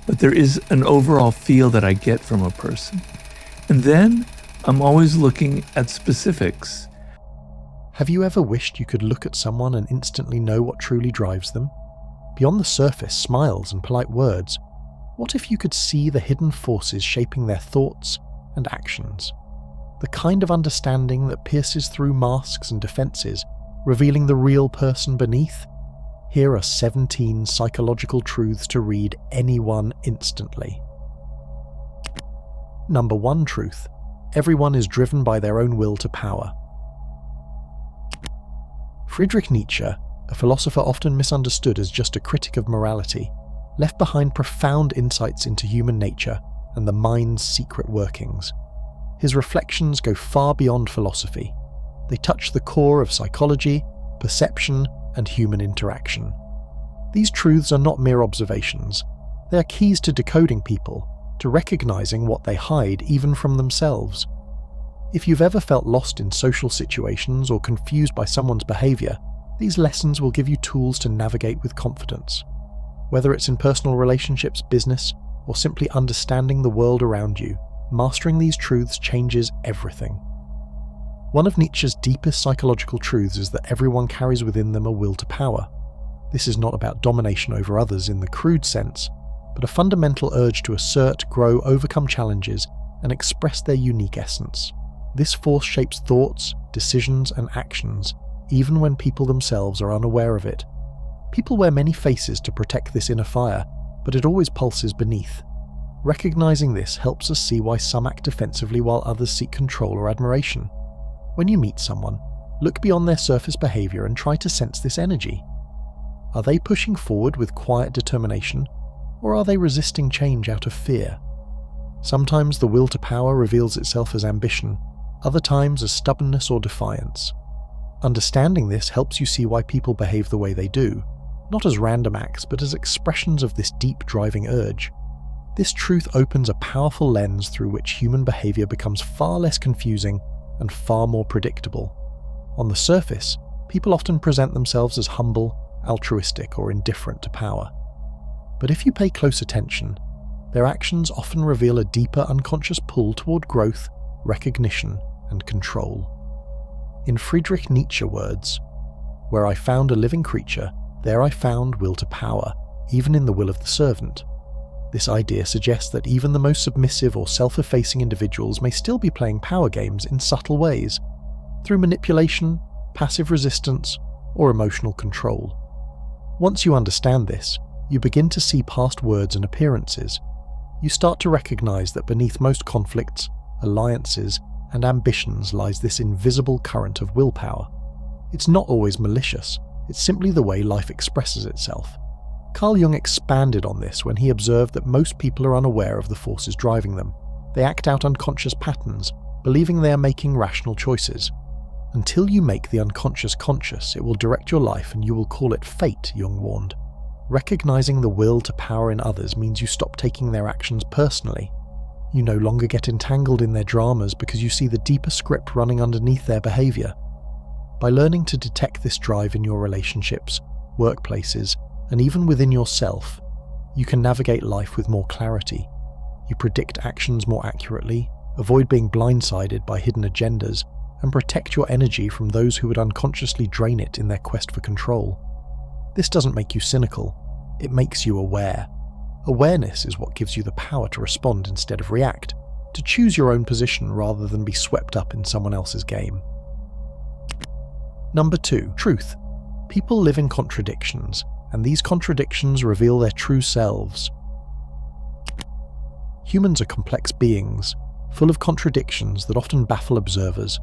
but there is an overall feel that I get from a person. And then I'm always looking at specifics. Have you ever wished you could look at someone and instantly know what truly drives them? Beyond the surface, smiles and polite words, what if you could see the hidden forces shaping their thoughts and actions? The kind of understanding that pierces through masks and defenses, revealing the real person beneath? Here are 17 psychological truths to read anyone instantly. Number 1 truth: everyone is driven by their own will to power. Friedrich Nietzsche, a philosopher often misunderstood as just a critic of morality, left behind profound insights into human nature and the mind's secret workings. His reflections go far beyond philosophy. They touch the core of psychology, perception, and human interaction. These truths are not mere observations. They are keys to decoding people, to recognizing what they hide even from themselves. If you've ever felt lost in social situations or confused by someone's behavior, these lessons will give you tools to navigate with confidence. Whether it's in personal relationships, business, or simply understanding the world around you, mastering these truths changes everything. One of Nietzsche's deepest psychological truths is that everyone carries within them a will to power. This is not about domination over others in the crude sense, but a fundamental urge to assert, grow, overcome challenges, and express their unique essence. This force shapes thoughts, decisions, and actions, even when people themselves are unaware of it. People wear many faces to protect this inner fire, but it always pulses beneath. Recognizing this helps us see why some act defensively while others seek control or admiration. When you meet someone, look beyond their surface behavior and try to sense this energy. Are they pushing forward with quiet determination, or are they resisting change out of fear? Sometimes the will to power reveals itself as ambition, other times as stubbornness or defiance. Understanding this helps you see why people behave the way they do, not as random acts but as expressions of this deep driving urge. This truth opens a powerful lens through which human behavior becomes far less confusing and far more predictable. On the surface, people often present themselves as humble, altruistic, or indifferent to power. But if you pay close attention, their actions often reveal a deeper unconscious pull toward growth, recognition, and control. In Friedrich Nietzsche words, "Where I found a living creature, there I found will to power, even in the will of the servant." This idea suggests that even the most submissive or self-effacing individuals may still be playing power games in subtle ways, through manipulation, passive resistance, or emotional control. Once you understand this, you begin to see past words and appearances. You start to recognize that beneath most conflicts, alliances, and ambitions lies this invisible current of willpower. It's not always malicious, it's simply the way life expresses itself. Carl Jung expanded on this when he observed that most people are unaware of the forces driving them. They act out unconscious patterns, believing they are making rational choices. Until you make the unconscious conscious, it will direct your life and you will call it fate, Jung warned. Recognizing the will to power in others means you stop taking their actions personally. You no longer get entangled in their dramas because you see the deeper script running underneath their behavior. By learning to detect this drive in your relationships, workplaces, and even within yourself, you can navigate life with more clarity. You predict actions more accurately, avoid being blindsided by hidden agendas, and protect your energy from those who would unconsciously drain it in their quest for control. This doesn't make you cynical, it makes you aware. Awareness is what gives you the power to respond instead of react, to choose your own position rather than be swept up in someone else's game. Number 2. Truth. People live in contradictions, and these contradictions reveal their true selves. Humans are complex beings, full of contradictions that often baffle observers.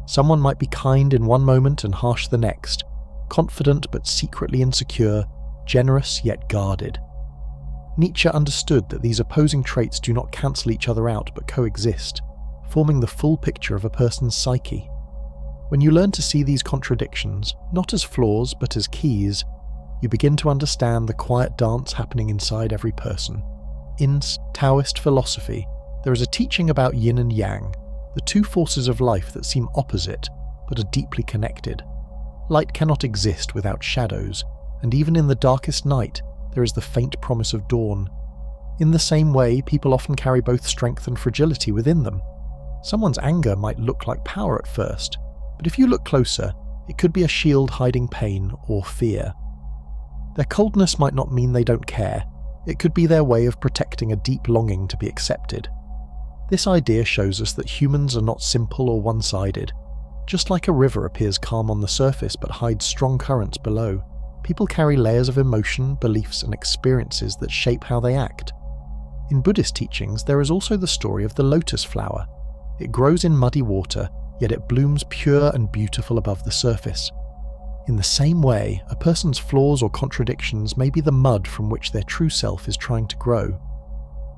Someone might be kind in one moment and harsh the next, confident but secretly insecure, generous yet guarded. Nietzsche understood that these opposing traits do not cancel each other out but coexist, forming the full picture of a person's psyche. When you learn to see these contradictions, not as flaws but as keys, you begin to understand the quiet dance happening inside every person. In Taoist philosophy, there is a teaching about yin and yang, the two forces of life that seem opposite but are deeply connected. Light cannot exist without shadows, and even in the darkest night, there is the faint promise of dawn. In the same way, people often carry both strength and fragility within them. Someone's anger might look like power at first, but if you look closer, it could be a shield hiding pain or fear. Their coldness might not mean they don't care. It could be their way of protecting a deep longing to be accepted. This idea shows us that humans are not simple or one-sided. Just like a river appears calm on the surface but hides strong currents below, people carry layers of emotion, beliefs, and experiences that shape how they act. In Buddhist teachings, there is also the story of the lotus flower. It grows in muddy water, yet it blooms pure and beautiful above the surface. In the same way, a person's flaws or contradictions may be the mud from which their true self is trying to grow.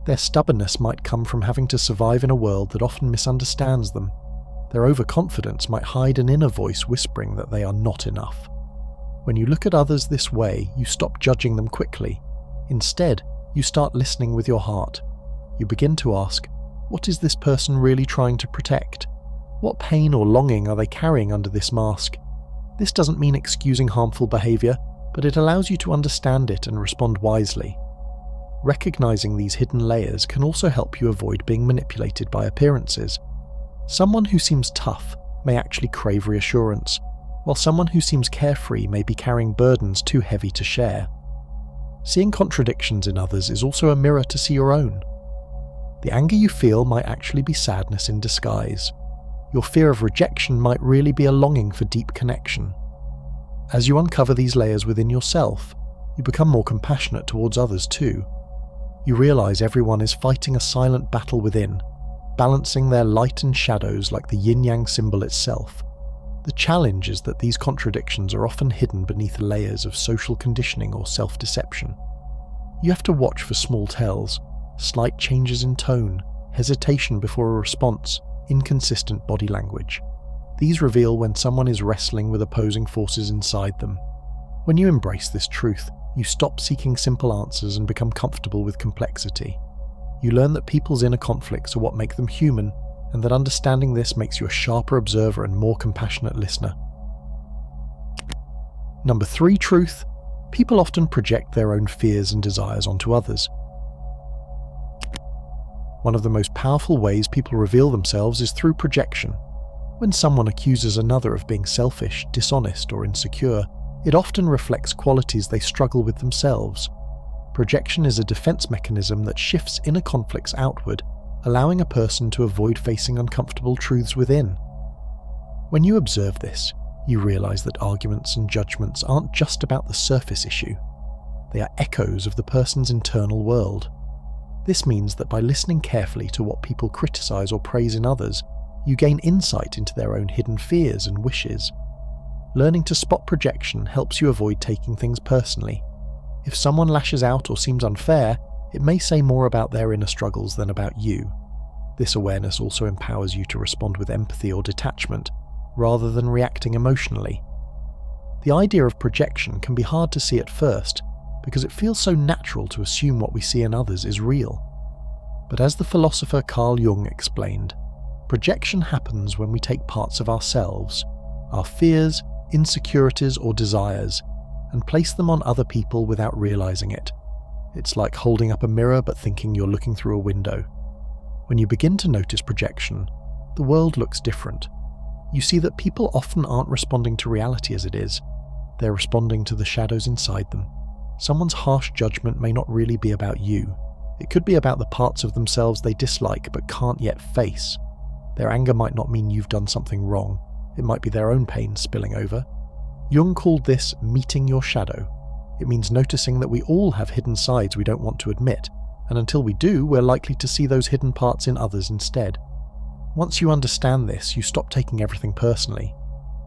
Their stubbornness might come from having to survive in a world that often misunderstands them. Their overconfidence might hide an inner voice whispering that they are not enough. When you look at others this way, you stop judging them quickly. Instead, you start listening with your heart. You begin to ask, what is this person really trying to protect? What pain or longing are they carrying under this mask? This doesn't mean excusing harmful behavior, but it allows you to understand it and respond wisely. Recognizing these hidden layers can also help you avoid being manipulated by appearances. Someone who seems tough may actually crave reassurance, while someone who seems carefree may be carrying burdens too heavy to share. Seeing contradictions in others is also a mirror to see your own. The anger you feel might actually be sadness in disguise. Your fear of rejection might really be a longing for deep connection. As you uncover these layers within yourself, you become more compassionate towards others too. You realize everyone is fighting a silent battle within, balancing their light and shadows like the yin-yang symbol itself. The challenge is that these contradictions are often hidden beneath layers of social conditioning or self-deception. You have to watch for small tells, slight changes in tone, hesitation before a response, inconsistent body language. These reveal when someone is wrestling with opposing forces inside them. When you embrace this truth, you stop seeking simple answers and become comfortable with complexity. You learn that people's inner conflicts are what make them human, and that understanding this makes you a sharper observer and more compassionate listener. Number 3 truth: people often project their own fears and desires onto others. One of the most powerful ways people reveal themselves is through projection. When someone accuses another of being selfish, dishonest, or insecure, it often reflects qualities they struggle with themselves. Projection is a defense mechanism that shifts inner conflicts outward, allowing a person to avoid facing uncomfortable truths within. When you observe this, you realize that arguments and judgments aren't just about the surface issue. They are echoes of the person's internal world. This means that by listening carefully to what people criticize or praise in others, you gain insight into their own hidden fears and wishes. Learning to spot projection helps you avoid taking things personally. If someone lashes out or seems unfair, it may say more about their inner struggles than about you. This awareness also empowers you to respond with empathy or detachment, rather than reacting emotionally. The idea of projection can be hard to see at first, because it feels so natural to assume what we see in others is real. But as the philosopher Carl Jung explained, projection happens when we take parts of ourselves, our fears, insecurities, or desires, and place them on other people without realizing it. It's like holding up a mirror but thinking you're looking through a window. When you begin to notice projection, the world looks different. You see that people often aren't responding to reality as it is. They're responding to the shadows inside them. Someone's harsh judgment may not really be about you. It could be about the parts of themselves they dislike but can't yet face. Their anger might not mean you've done something wrong. It might be their own pain spilling over. Jung called this meeting your shadow. It means noticing that we all have hidden sides we don't want to admit, and until we do, we're likely to see those hidden parts in others instead. Once you understand this, you stop taking everything personally.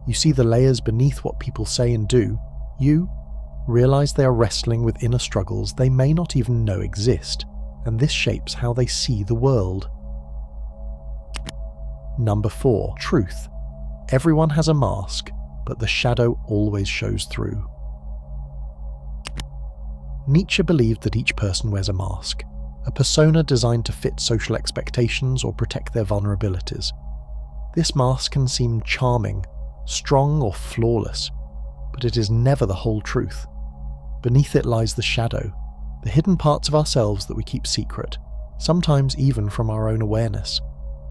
You see the layers beneath what people say and do. You realize they are wrestling with inner struggles they may not even know exist, and this shapes how they see the world. Number 4. Truth. Everyone has a mask, but the shadow always shows through. Nietzsche believed that each person wears a mask, a persona designed to fit social expectations or protect their vulnerabilities. This mask can seem charming, strong, or flawless, but it is never the whole truth. Beneath it lies the shadow, the hidden parts of ourselves that we keep secret, sometimes even from our own awareness.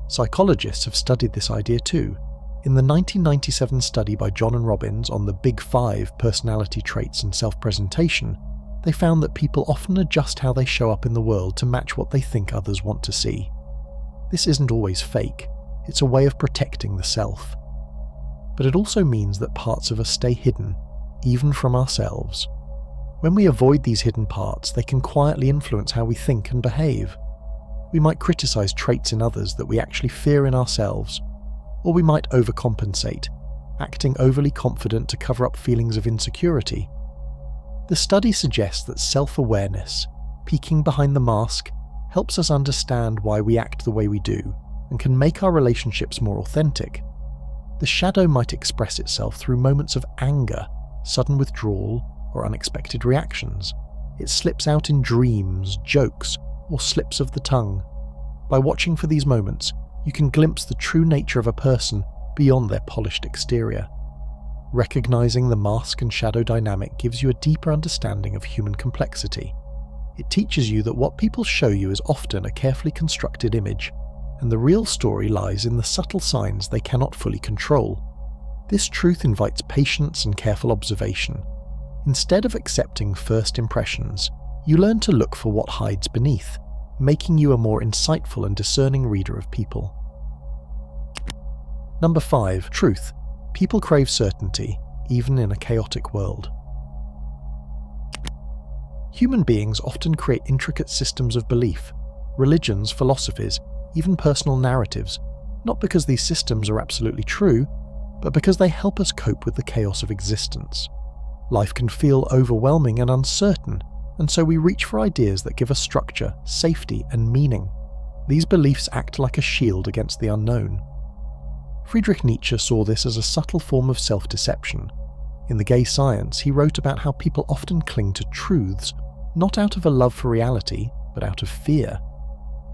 Psychologists have studied this idea too. In the 1997 study by John and Robbins on the Big Five personality traits and self-presentation, they found that people often adjust how they show up in the world to match what they think others want to see. This isn't always fake, it's a way of protecting the self. But it also means that parts of us stay hidden, even from ourselves. When we avoid these hidden parts, they can quietly influence how we think and behave. We might criticize traits in others that we actually fear in ourselves, or we might overcompensate, acting overly confident to cover up feelings of insecurity. The study suggests that self-awareness, peeking behind the mask, helps us understand why we act the way we do, and can make our relationships more authentic. The shadow might express itself through moments of anger, sudden withdrawal, or unexpected reactions. It slips out in dreams, jokes, or slips of the tongue. By watching for these moments, you can glimpse the true nature of a person beyond their polished exterior. Recognizing the mask and shadow dynamic gives you a deeper understanding of human complexity. It teaches you that what people show you is often a carefully constructed image, and the real story lies in the subtle signs they cannot fully control. This truth invites patience and careful observation. Instead of accepting first impressions, you learn to look for what hides beneath, making you a more insightful and discerning reader of people. Number 5. Truth. People crave certainty, even in a chaotic world. Human beings often create intricate systems of belief, religions, philosophies, even personal narratives, not because these systems are absolutely true, but because they help us cope with the chaos of existence. Life can feel overwhelming and uncertain, and so we reach for ideas that give us structure, safety, and meaning. These beliefs act like a shield against the unknown. Friedrich Nietzsche saw this as a subtle form of self-deception. In The Gay Science, he wrote about how people often cling to truths, not out of a love for reality, but out of fear.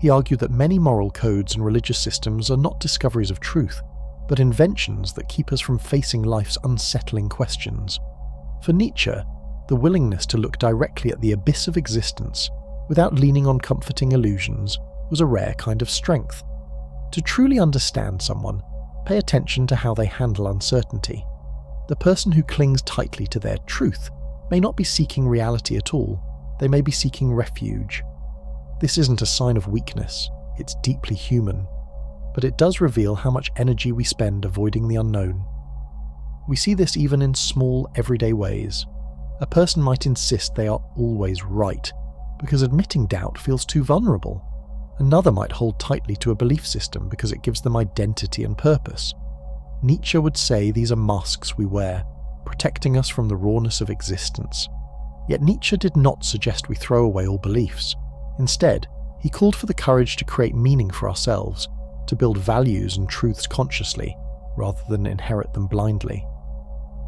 He argued that many moral codes and religious systems are not discoveries of truth, but inventions that keep us from facing life's unsettling questions. For Nietzsche, the willingness to look directly at the abyss of existence, without leaning on comforting illusions, was a rare kind of strength. To truly understand someone, pay attention to how they handle uncertainty. The person who clings tightly to their truth may not be seeking reality at all, they may be seeking refuge. This isn't a sign of weakness, it's deeply human, but it does reveal how much energy we spend avoiding the unknown. We see this even in small, everyday ways. A person might insist they are always right, because admitting doubt feels too vulnerable. Another might hold tightly to a belief system because it gives them identity and purpose. Nietzsche would say these are masks we wear, protecting us from the rawness of existence. Yet Nietzsche did not suggest we throw away all beliefs. Instead, he called for the courage to create meaning for ourselves, to build values and truths consciously, rather than inherit them blindly.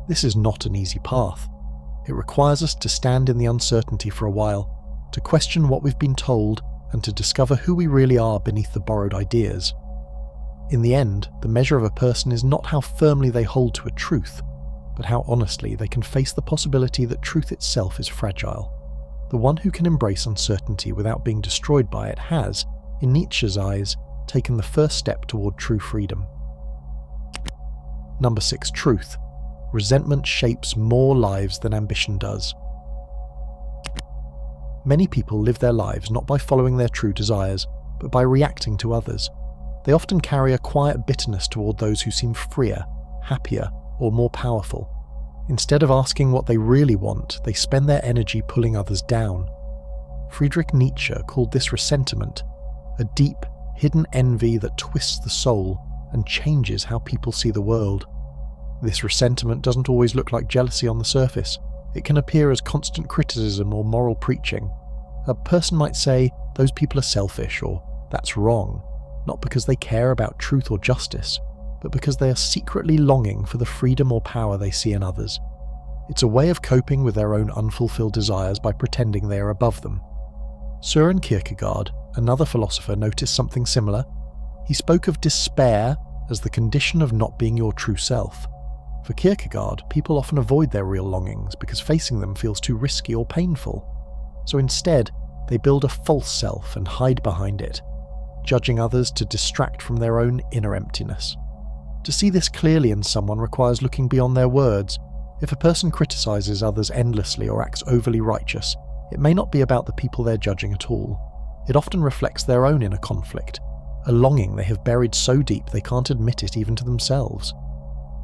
This is not an easy path. It requires us to stand in the uncertainty for a while, to question what we've been told, and to discover who we really are beneath the borrowed ideas. In the end, the measure of a person is not how firmly they hold to a truth, but how honestly they can face the possibility that truth itself is fragile. The one who can embrace uncertainty without being destroyed by it has, in Nietzsche's eyes, taken the first step toward true freedom. Number 6. Truth. Resentment shapes more lives than ambition does. Many people live their lives not by following their true desires, but by reacting to others. They often carry a quiet bitterness toward those who seem freer, happier, or more powerful. Instead of asking what they really want, they spend their energy pulling others down. Friedrich Nietzsche called this resentment, a deep, hidden envy that twists the soul and changes how people see the world. This resentment doesn't always look like jealousy on the surface. It can appear as constant criticism or moral preaching. A person might say, those people are selfish, or that's wrong, not because they care about truth or justice, but because they are secretly longing for the freedom or power they see in others. It's a way of coping with their own unfulfilled desires by pretending they are above them. Søren Kierkegaard, another philosopher, noticed something similar. He spoke of despair as the condition of not being your true self. For Kierkegaard, people often avoid their real longings because facing them feels too risky or painful. So instead, they build a false self and hide behind it, judging others to distract from their own inner emptiness. To see this clearly in someone requires looking beyond their words. If a person criticizes others endlessly or acts overly righteous, it may not be about the people they're judging at all. It often reflects their own inner conflict, a longing they have buried so deep they can't admit it even to themselves.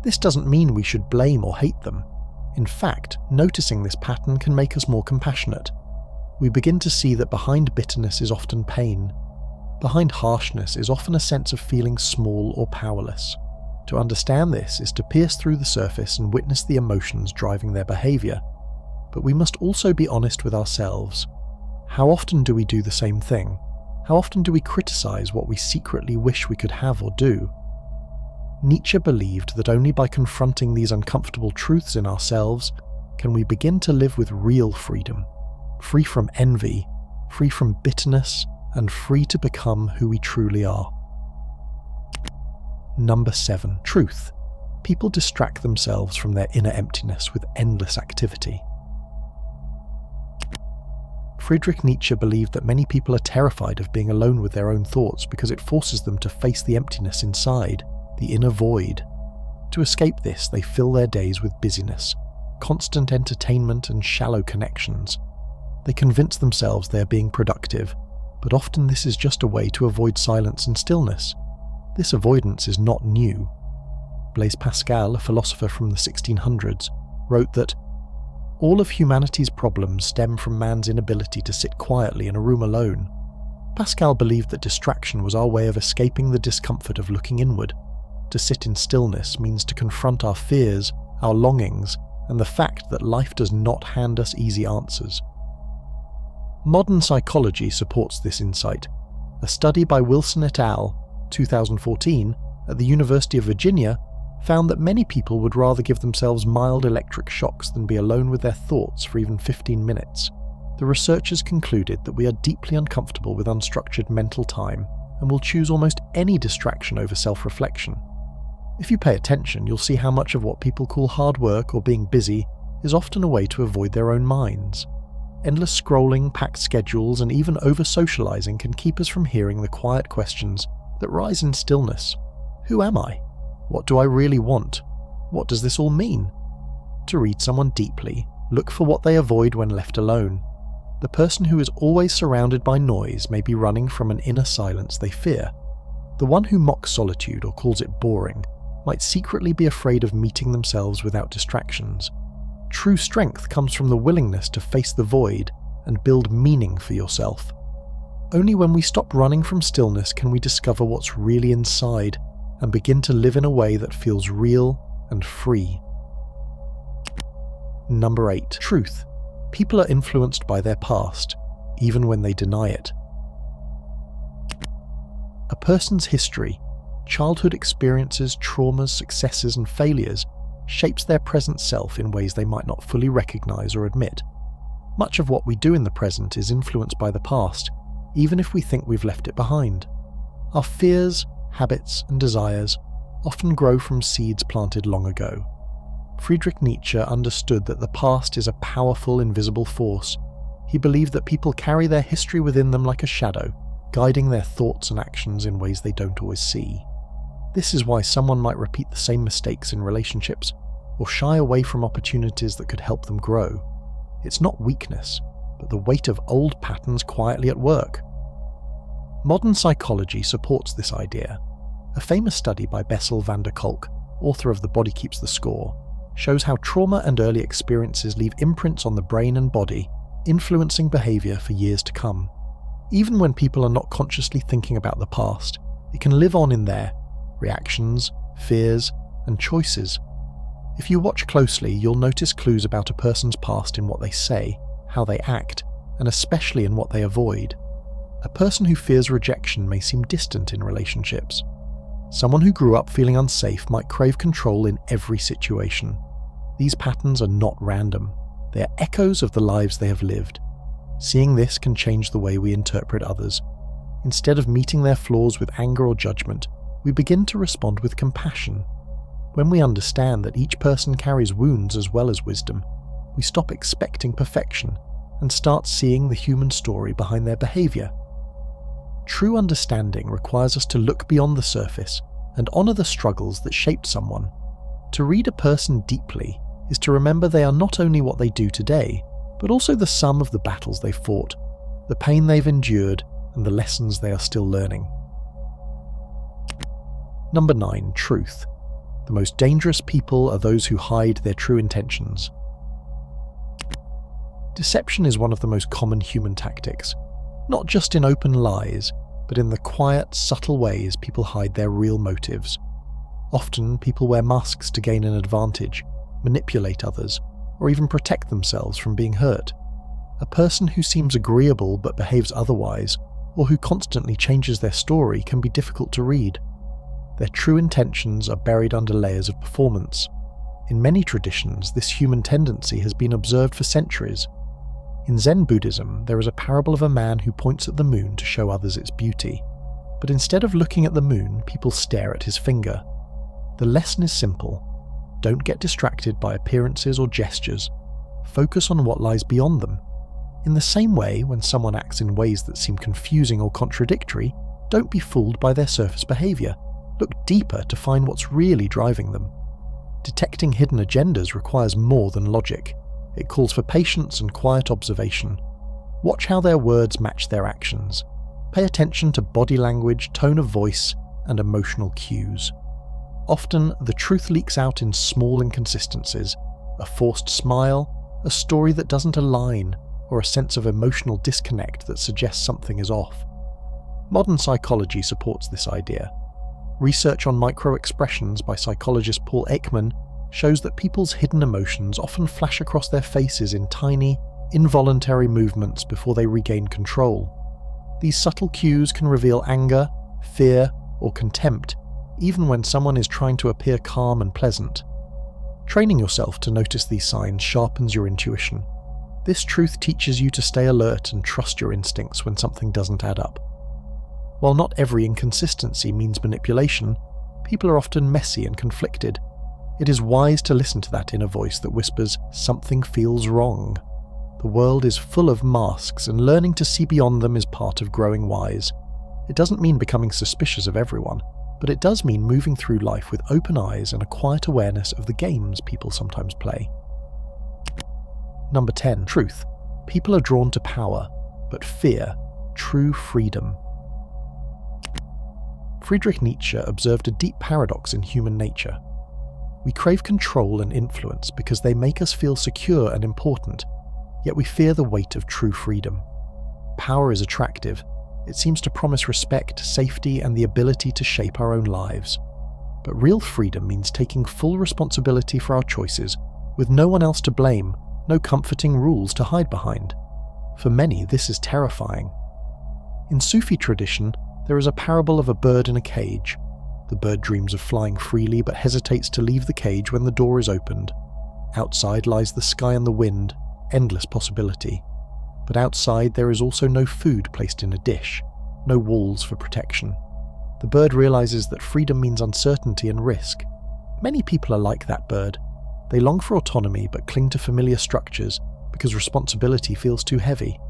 This doesn't mean we should blame or hate them. In fact, noticing this pattern can make us more compassionate. We begin to see that behind bitterness is often pain. Behind harshness is often a sense of feeling small or powerless. To understand this is to pierce through the surface and witness the emotions driving their behavior. But we must also be honest with ourselves. How often do we do the same thing? How often do we criticize what we secretly wish we could have or do? Nietzsche believed that only by confronting these uncomfortable truths in ourselves can we begin to live with real freedom, free from envy, free from bitterness, and free to become who we truly are. Number 7. Truth. People distract themselves from their inner emptiness with endless activity. Friedrich Nietzsche believed that many people are terrified of being alone with their own thoughts because it forces them to face the emptiness inside, the inner void. To escape this, they fill their days with busyness, constant entertainment, and shallow connections. They convince themselves they are being productive, but often this is just a way to avoid silence and stillness. This avoidance is not new. Blaise Pascal, a philosopher from the 1600s, wrote that all of humanity's problems stem from man's inability to sit quietly in a room alone. Pascal believed that distraction was our way of escaping the discomfort of looking inward. To sit in stillness means to confront our fears, our longings, and the fact that life does not hand us easy answers. Modern psychology supports this insight. A study by Wilson et al., 2014, at the University of Virginia, found that many people would rather give themselves mild electric shocks than be alone with their thoughts for even 15 minutes. The researchers concluded that we are deeply uncomfortable with unstructured mental time and will choose almost any distraction over self-reflection. If you pay attention, you'll see how much of what people call hard work or being busy is often a way to avoid their own minds. Endless scrolling, packed schedules, and even over-socializing can keep us from hearing the quiet questions that rise in stillness. Who am I? What do I really want? What does this all mean? To read someone deeply, look for what they avoid when left alone. The person who is always surrounded by noise may be running from an inner silence they fear. The one who mocks solitude or calls it boring might secretly be afraid of meeting themselves without distractions. True strength comes from the willingness to face the void and build meaning for yourself. Only when we stop running from stillness can we discover what's really inside and begin to live in a way that feels real and free. Number 8. Truth. People are influenced by their past, even when they deny it. A person's history, childhood experiences, traumas, successes, and failures shapes their present self in ways they might not fully recognize or admit. Much of what we do in the present is influenced by the past, even if we think we've left it behind. Our fears, habits, and desires often grow from seeds planted long ago. Friedrich Nietzsche understood that the past is a powerful, invisible force. He believed that people carry their history within them like a shadow, guiding their thoughts and actions in ways they don't always see. This is why someone might repeat the same mistakes in relationships, or shy away from opportunities that could help them grow. It's not weakness, but the weight of old patterns quietly at work. Modern psychology supports this idea. A famous study by Bessel van der Kolk, author of The Body Keeps the Score, shows how trauma and early experiences leave imprints on the brain and body, influencing behavior for years to come. Even when people are not consciously thinking about the past, it can live on in their reactions, fears, and choices. If you watch closely, you'll notice clues about a person's past in what they say, how they act, and especially in what they avoid. A person who fears rejection may seem distant in relationships. Someone who grew up feeling unsafe might crave control in every situation. These patterns are not random. They are echoes of the lives they have lived. Seeing this can change the way we interpret others. Instead of meeting their flaws with anger or judgment, we begin to respond with compassion. When we understand that each person carries wounds as well as wisdom, we stop expecting perfection and start seeing the human story behind their behaviour. True understanding requires us to look beyond the surface and honour the struggles that shaped someone. To read a person deeply is to remember they are not only what they do today, but also the sum of the battles they fought, the pain they've endured, and the lessons they are still learning. Number 9. Truth. The most dangerous people are those who hide their true intentions. Deception is one of the most common human tactics, not just in open lies, but in the quiet, subtle ways people hide their real motives. Often, people wear masks to gain an advantage, manipulate others, or even protect themselves from being hurt. A person who seems agreeable but behaves otherwise, or who constantly changes their story, can be difficult to read. Their true intentions are buried under layers of performance. In many traditions, this human tendency has been observed for centuries. In Zen Buddhism, there is a parable of a man who points at the moon to show others its beauty. But instead of looking at the moon, people stare at his finger. The lesson is simple. Don't get distracted by appearances or gestures. Focus on what lies beyond them. In the same way, when someone acts in ways that seem confusing or contradictory, don't be fooled by their surface behaviour. Look deeper to find what's really driving them. Detecting hidden agendas requires more than logic. It calls for patience and quiet observation. Watch how their words match their actions. Pay attention to body language, tone of voice, and emotional cues. Often, the truth leaks out in small inconsistencies: a forced smile, a story that doesn't align, or a sense of emotional disconnect that suggests something is off. Modern psychology supports this idea. Research on micro-expressions by psychologist Paul Ekman shows that people's hidden emotions often flash across their faces in tiny, involuntary movements before they regain control. These subtle cues can reveal anger, fear, or contempt, even when someone is trying to appear calm and pleasant. Training yourself to notice these signs sharpens your intuition. This truth teaches you to stay alert and trust your instincts when something doesn't add up. While not every inconsistency means manipulation, people are often messy and conflicted. It is wise to listen to that inner voice that whispers, "Something feels wrong." The world is full of masks, and learning to see beyond them is part of growing wise. It doesn't mean becoming suspicious of everyone, but it does mean moving through life with open eyes and a quiet awareness of the games people sometimes play. Number 10. Truth. People are drawn to power, but fear true freedom. Friedrich Nietzsche observed a deep paradox in human nature. We crave control and influence because they make us feel secure and important, yet we fear the weight of true freedom. Power is attractive. It seems to promise respect, safety, and the ability to shape our own lives. But real freedom means taking full responsibility for our choices, with no one else to blame, no comforting rules to hide behind. For many, this is terrifying. In Sufi tradition, there is a parable of a bird in a cage. The bird dreams of flying freely but hesitates to leave the cage when the door is opened. Outside lies the sky and the wind, endless possibility. But outside there is also no food placed in a dish, no walls for protection. The bird realizes that freedom means uncertainty and risk. Many people are like that bird. They long for autonomy but cling to familiar structures because responsibility feels too heavy.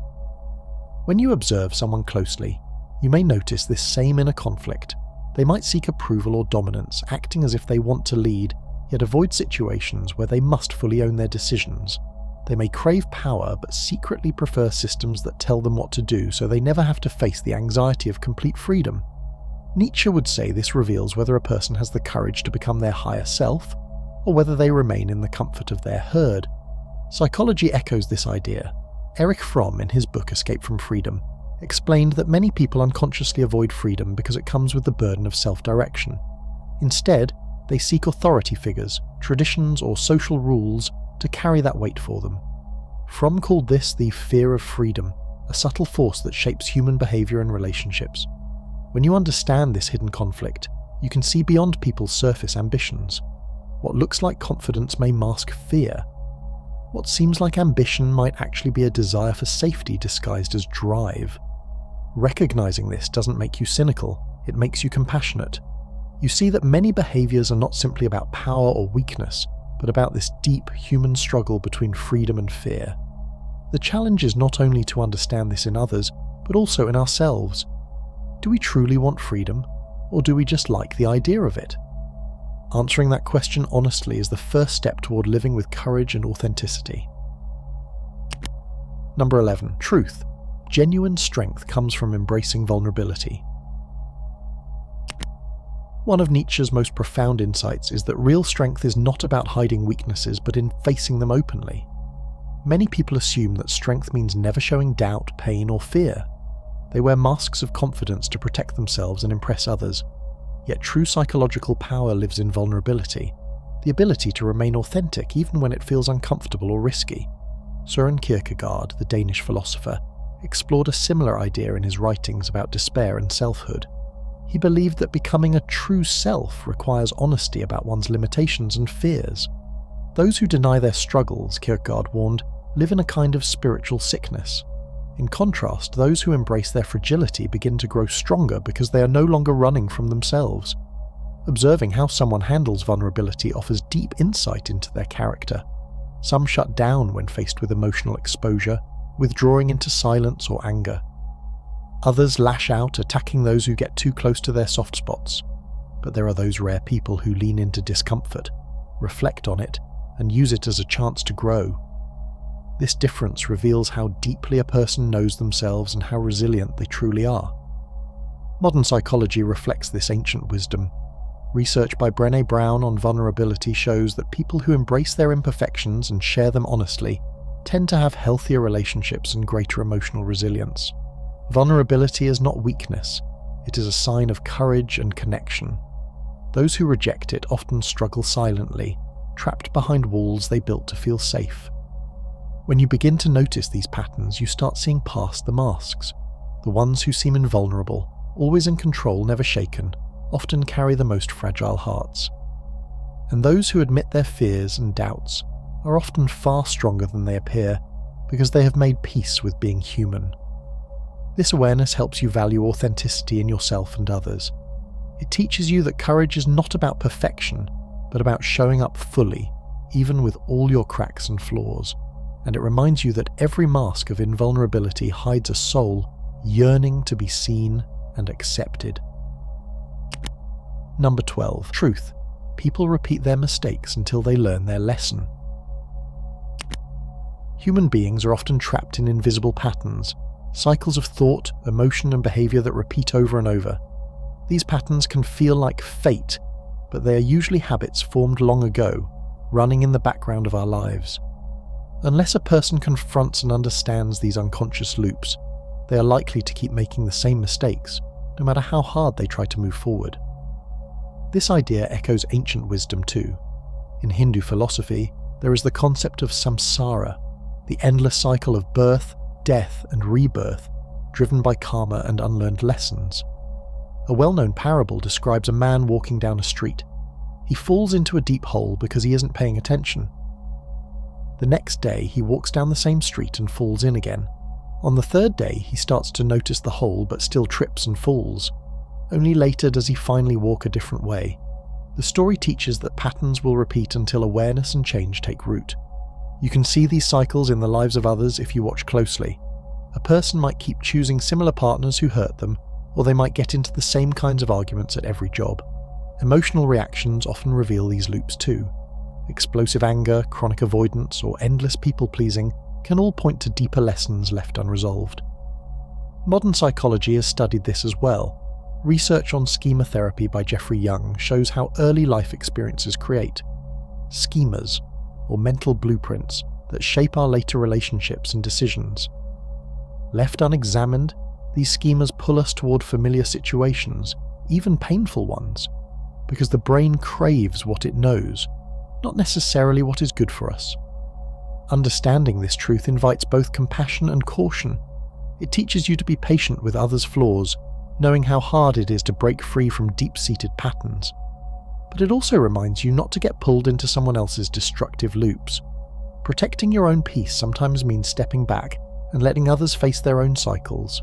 When you observe someone closely, you may notice this same inner conflict. They might seek approval or dominance, acting as if they want to lead, yet avoid situations where they must fully own their decisions. They may crave power but secretly prefer systems that tell them what to do so they never have to face the anxiety of complete freedom. Nietzsche would say this reveals whether a person has the courage to become their higher self, or whether they remain in the comfort of their herd. Psychology echoes this idea. Erich Fromm, in his book Escape from Freedom, explained that many people unconsciously avoid freedom because it comes with the burden of self-direction. Instead, they seek authority figures, traditions, or social rules to carry that weight for them. Fromm called this the fear of freedom, a subtle force that shapes human behavior and relationships. When you understand this hidden conflict, you can see beyond people's surface ambitions. What looks like confidence may mask fear. What seems like ambition might actually be a desire for safety disguised as drive. Recognizing this doesn't make you cynical, it makes you compassionate. You see that many behaviors are not simply about power or weakness, but about this deep human struggle between freedom and fear. The challenge is not only to understand this in others, but also in ourselves. Do we truly want freedom, or do we just like the idea of it? Answering that question honestly is the first step toward living with courage and authenticity. Number 11. Truth. Genuine strength comes from embracing vulnerability. One of Nietzsche's most profound insights is that real strength is not about hiding weaknesses, but in facing them openly. Many people assume that strength means never showing doubt, pain, or fear. They wear masks of confidence to protect themselves and impress others. Yet true psychological power lives in vulnerability, the ability to remain authentic even when it feels uncomfortable or risky. Søren Kierkegaard, the Danish philosopher, explored a similar idea in his writings about despair and selfhood. He believed that becoming a true self requires honesty about one's limitations and fears. Those who deny their struggles, Kierkegaard warned, live in a kind of spiritual sickness. In contrast, those who embrace their fragility begin to grow stronger because they are no longer running from themselves. Observing how someone handles vulnerability offers deep insight into their character. Some shut down when faced with emotional exposure, withdrawing into silence or anger. Others lash out, attacking those who get too close to their soft spots. But there are those rare people who lean into discomfort, reflect on it, and use it as a chance to grow. This difference reveals how deeply a person knows themselves and how resilient they truly are. Modern psychology reflects this ancient wisdom. Research by Brené Brown on vulnerability shows that people who embrace their imperfections and share them honestly tend to have healthier relationships and greater emotional resilience. Vulnerability is not weakness, it is a sign of courage and connection. Those who reject it often struggle silently, trapped behind walls they built to feel safe. When you begin to notice these patterns, you start seeing past the masks. The ones who seem invulnerable, always in control, never shaken, often carry the most fragile hearts. And those who admit their fears and doubts are often far stronger than they appear because they have made peace with being human. This awareness helps you value authenticity in yourself and others. It teaches you that courage is not about perfection, but about showing up fully, even with all your cracks and flaws. And it reminds you that every mask of invulnerability hides a soul yearning to be seen and accepted. Number 12. Truth. People repeat their mistakes until they learn their lesson. Human beings are often trapped in invisible patterns, cycles of thought, emotion, and behavior that repeat over and over. These patterns can feel like fate, but they are usually habits formed long ago, running in the background of our lives. Unless a person confronts and understands these unconscious loops, they are likely to keep making the same mistakes, no matter how hard they try to move forward. This idea echoes ancient wisdom too. In Hindu philosophy, there is the concept of samsara, the endless cycle of birth, death, and rebirth, driven by karma and unlearned lessons. A well-known parable describes a man walking down a street. He falls into a deep hole because he isn't paying attention. The next day, he walks down the same street and falls in again. On the third day, he starts to notice the hole but still trips and falls. Only later does he finally walk a different way. The story teaches that patterns will repeat until awareness and change take root. You can see these cycles in the lives of others if you watch closely. A person might keep choosing similar partners who hurt them, or they might get into the same kinds of arguments at every job. Emotional reactions often reveal these loops too. Explosive anger, chronic avoidance, or endless people-pleasing can all point to deeper lessons left unresolved. Modern psychology has studied this as well. Research on schema therapy by Jeffrey Young shows how early life experiences create schemas, or mental blueprints, that shape our later relationships and decisions. Left unexamined, these schemas pull us toward familiar situations, even painful ones, because the brain craves what it knows, not necessarily what is good for us. Understanding this truth invites both compassion and caution. It teaches you to be patient with others' flaws, knowing how hard it is to break free from deep-seated patterns. But it also reminds you not to get pulled into someone else's destructive loops. Protecting your own peace sometimes means stepping back and letting others face their own cycles.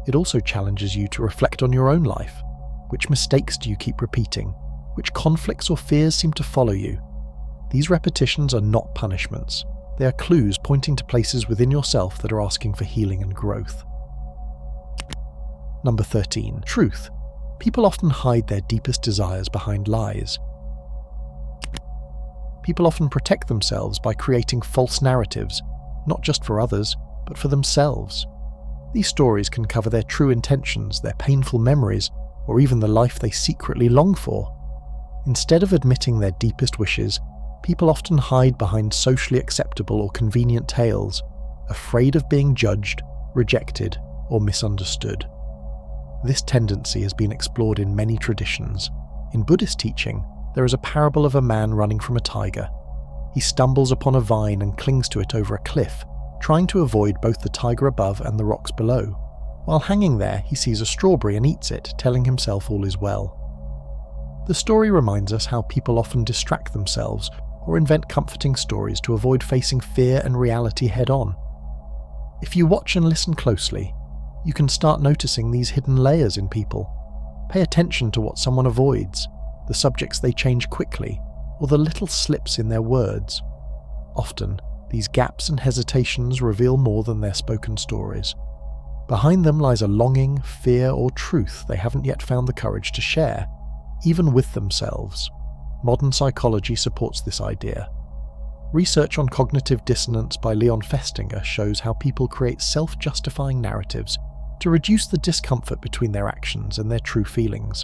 It also challenges you to reflect on your own life. Which mistakes do you keep repeating? Which conflicts or fears seem to follow you? These repetitions are not punishments. They are clues pointing to places within yourself that are asking for healing and growth. Number 13. Truth. People often hide their deepest desires behind lies. People often protect themselves by creating false narratives, not just for others, but for themselves. These stories can cover their true intentions, their painful memories, or even the life they secretly long for. Instead of admitting their deepest wishes, people often hide behind socially acceptable or convenient tales, afraid of being judged, rejected, or misunderstood. This tendency has been explored in many traditions. In Buddhist teaching, there is a parable of a man running from a tiger. He stumbles upon a vine and clings to it over a cliff, trying to avoid both the tiger above and the rocks below. While hanging there, he sees a strawberry and eats it, telling himself all is well. The story reminds us how people often distract themselves or invent comforting stories to avoid facing fear and reality head-on. If you watch and listen closely, you can start noticing these hidden layers in people. Pay attention to what someone avoids, the subjects they change quickly, or the little slips in their words. Often, these gaps and hesitations reveal more than their spoken stories. Behind them lies a longing, fear, or truth they haven't yet found the courage to share, even with themselves. Modern psychology supports this idea. Research on cognitive dissonance by Leon Festinger shows how people create self-justifying narratives to reduce the discomfort between their actions and their true feelings.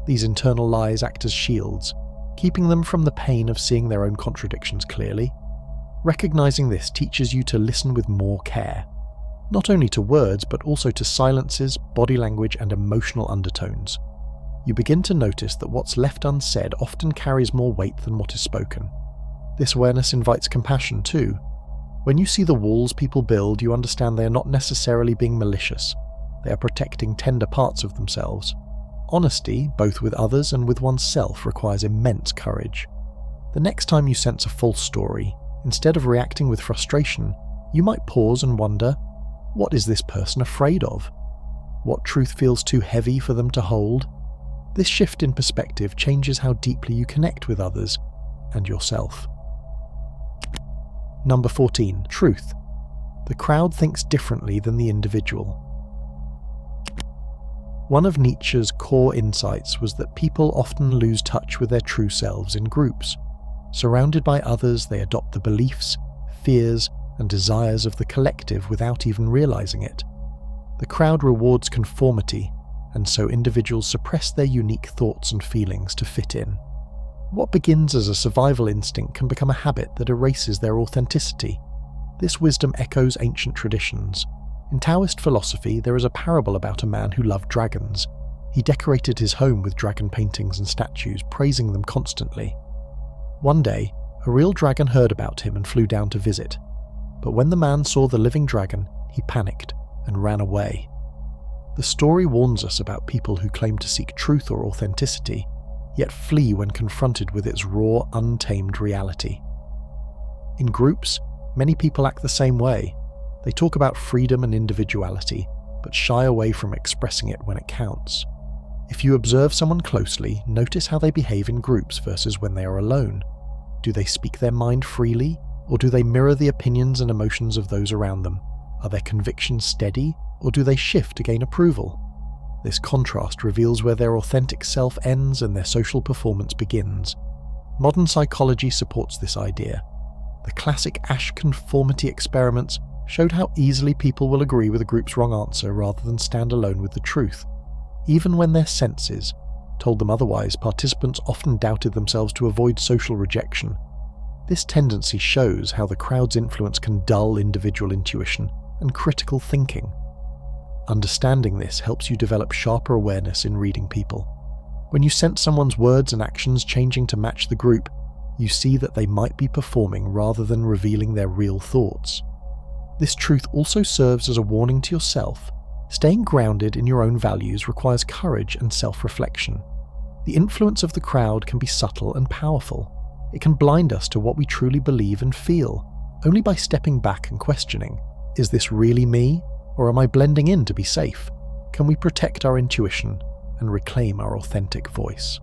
These internal lies act as shields, keeping them from the pain of seeing their own contradictions clearly. Recognizing this teaches you to listen with more care, not only to words but also to silences, body language, and emotional undertones. You begin to notice that what's left unsaid often carries more weight than what is spoken. This awareness invites compassion too. When you see the walls people build, you understand they are not necessarily being malicious. They are protecting tender parts of themselves. Honesty, both with others and with oneself, requires immense courage. The next time you sense a false story, instead of reacting with frustration, you might pause and wonder, what is this person afraid of? What truth feels too heavy for them to hold? This shift in perspective changes how deeply you connect with others and yourself. Number 14. Truth. The crowd thinks differently than the individual. One of Nietzsche's core insights was that people often lose touch with their true selves in groups. Surrounded by others, they adopt the beliefs, fears, and desires of the collective without even realizing it. The crowd rewards conformity, and so individuals suppress their unique thoughts and feelings to fit in. What begins as a survival instinct can become a habit that erases their authenticity. This wisdom echoes ancient traditions. In Taoist philosophy, there is a parable about a man who loved dragons. He decorated his home with dragon paintings and statues, praising them constantly. One day, a real dragon heard about him and flew down to visit. But when the man saw the living dragon, he panicked and ran away. The story warns us about people who claim to seek truth or authenticity, yet flee when confronted with its raw, untamed reality. In groups, many people act the same way. They talk about freedom and individuality, but shy away from expressing it when it counts. If you observe someone closely, notice how they behave in groups versus when they are alone. Do they speak their mind freely, or do they mirror the opinions and emotions of those around them? Are their convictions steady, or do they shift to gain approval? This contrast reveals where their authentic self ends and their social performance begins. Modern psychology supports this idea. The classic Asch conformity experiments showed how easily people will agree with a group's wrong answer rather than stand alone with the truth. Even when their senses told them otherwise, participants often doubted themselves to avoid social rejection. This tendency shows how the crowd's influence can dull individual intuition and critical thinking. Understanding this helps you develop sharper awareness in reading people. When you sense someone's words and actions changing to match the group, you see that they might be performing rather than revealing their real thoughts. This truth also serves as a warning to yourself. Staying grounded in your own values requires courage and self-reflection. The influence of the crowd can be subtle and powerful. It can blind us to what we truly believe and feel. Only by stepping back and questioning, is this really me, or am I blending in to be safe? Can we protect our intuition and reclaim our authentic voice?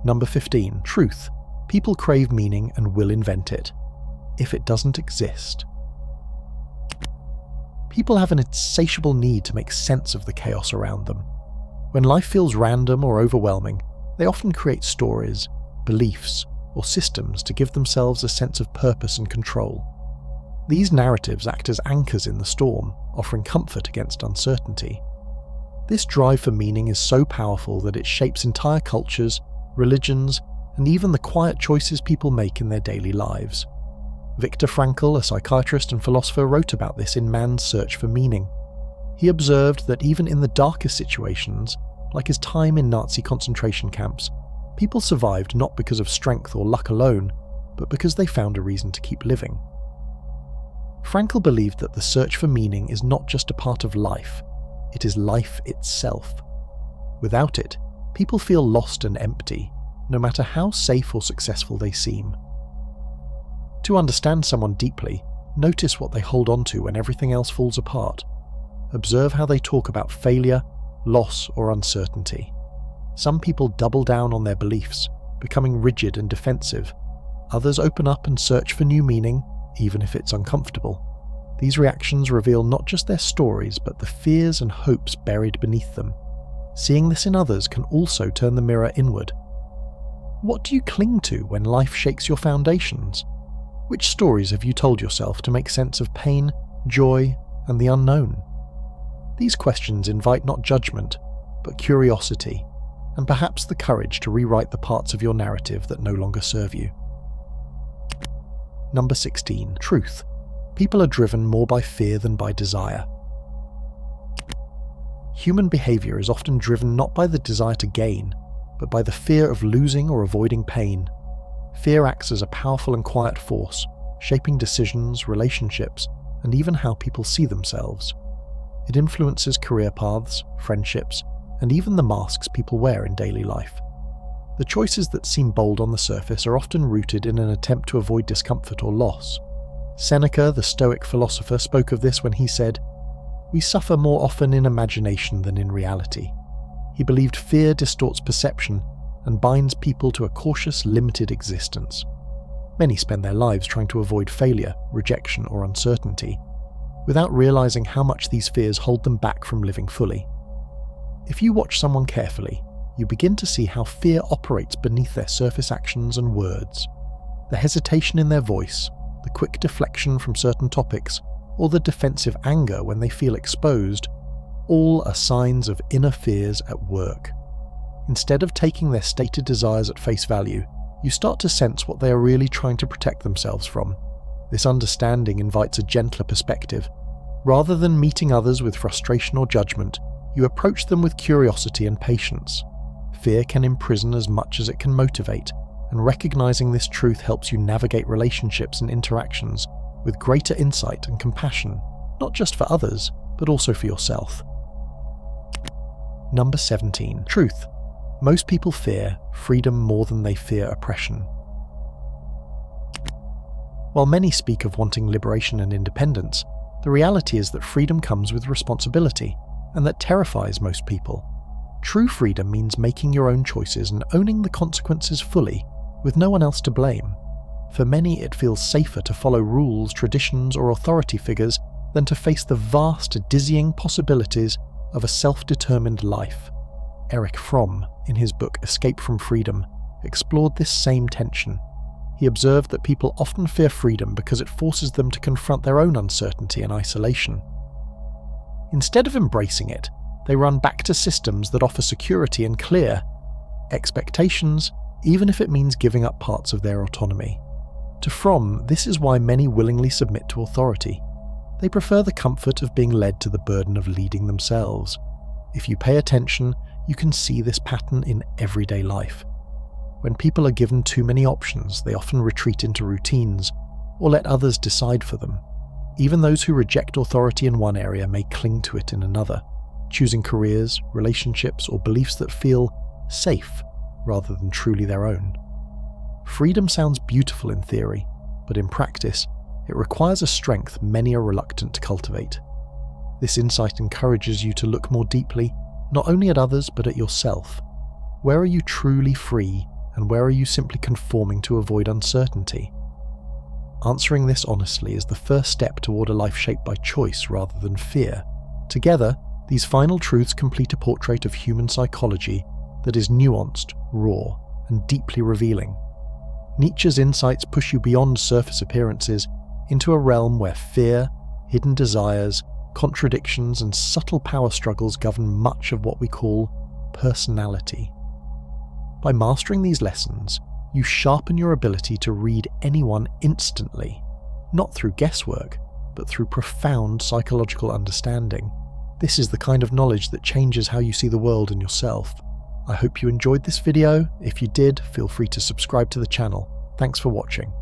Number 15. Truth. People crave meaning and will invent it. if it doesn't exist. People have an insatiable need to make sense of the chaos around them. When life feels random or overwhelming, they often create stories, beliefs, or systems to give themselves a sense of purpose and control. These narratives act as anchors in the storm, offering comfort against uncertainty. This drive for meaning is so powerful that it shapes entire cultures, religions, and even the quiet choices people make in their daily lives. Viktor Frankl, a psychiatrist and philosopher, wrote about this in Man's Search for Meaning. He observed that even in the darkest situations, like his time in Nazi concentration camps, people survived not because of strength or luck alone, but because they found a reason to keep living. Frankl believed that the search for meaning is not just a part of life, it is life itself. Without it, people feel lost and empty, no matter how safe or successful they seem. To understand someone deeply, notice what they hold on to when everything else falls apart. Observe how they talk about failure, loss, or uncertainty. Some people double down on their beliefs, becoming rigid and defensive. Others open up and search for new meaning, even if it's uncomfortable. These reactions reveal not just their stories, but the fears and hopes buried beneath them. Seeing this in others can also turn the mirror inward. What do you cling to when life shakes your foundations? Which stories have you told yourself to make sense of pain, joy, and the unknown? These questions invite not judgment, but curiosity, and perhaps the courage to rewrite the parts of your narrative that no longer serve you. Number 16. Truth. People are driven more by fear than by desire. Human behavior is often driven not by the desire to gain, but by the fear of losing or avoiding pain. Fear acts as a powerful and quiet force, shaping decisions, relationships, and even how people see themselves. It influences career paths, friendships, and even the masks people wear in daily life. The choices that seem bold on the surface are often rooted in an attempt to avoid discomfort or loss. Seneca, the Stoic philosopher, spoke of this when he said, "We suffer more often in imagination than in reality." He believed fear distorts perception and binds people to a cautious, limited existence. Many spend their lives trying to avoid failure, rejection, or uncertainty, without realizing how much these fears hold them back from living fully. If you watch someone carefully, you begin to see how fear operates beneath their surface actions and words. The hesitation in their voice, the quick deflection from certain topics, or the defensive anger when they feel exposed, all are signs of inner fears at work. Instead of taking their stated desires at face value, you start to sense what they are really trying to protect themselves from. This understanding invites a gentler perspective. Rather than meeting others with frustration or judgment, you approach them with curiosity and patience. Fear can imprison as much as it can motivate, and recognizing this truth helps you navigate relationships and interactions with greater insight and compassion, not just for others, but also for yourself. Number 17. Truth. Most people fear freedom more than they fear oppression. While many speak of wanting liberation and independence, the reality is that freedom comes with responsibility, and that terrifies most people. True freedom means making your own choices and owning the consequences fully, with no one else to blame. For many, it feels safer to follow rules, traditions, or authority figures than to face the vast, dizzying possibilities of a self-determined life. Erich Fromm, in his book Escape from Freedom, explored this same tension. He observed that people often fear freedom because it forces them to confront their own uncertainty and isolation. Instead of embracing it, they run back to systems that offer security and clear expectations, even if it means giving up parts of their autonomy. To Fromm, this is why many willingly submit to authority. They prefer the comfort of being led to the burden of leading themselves. If you pay attention, you can see this pattern in everyday life. When people are given too many options, they often retreat into routines, or let others decide for them. Even those who reject authority in one area may cling to it in another, choosing careers, relationships, or beliefs that feel safe rather than truly their own. Freedom sounds beautiful in theory, but in practice, it requires a strength many are reluctant to cultivate. This insight encourages you to look more deeply, not only at others but at yourself. Where are you truly free, and where are you simply conforming to avoid uncertainty? Answering this honestly is the first step toward a life shaped by choice rather than fear. Together, these final truths complete a portrait of human psychology that is nuanced, raw, and deeply revealing. Nietzsche's insights push you beyond surface appearances into a realm where fear, hidden desires, contradictions, and subtle power struggles govern much of what we call personality. By mastering these lessons, you sharpen your ability to read anyone instantly, not through guesswork, but through profound psychological understanding. This is the kind of knowledge that changes how you see the world and yourself. I hope you enjoyed this video. If you did, feel free to subscribe to the channel. Thanks for watching.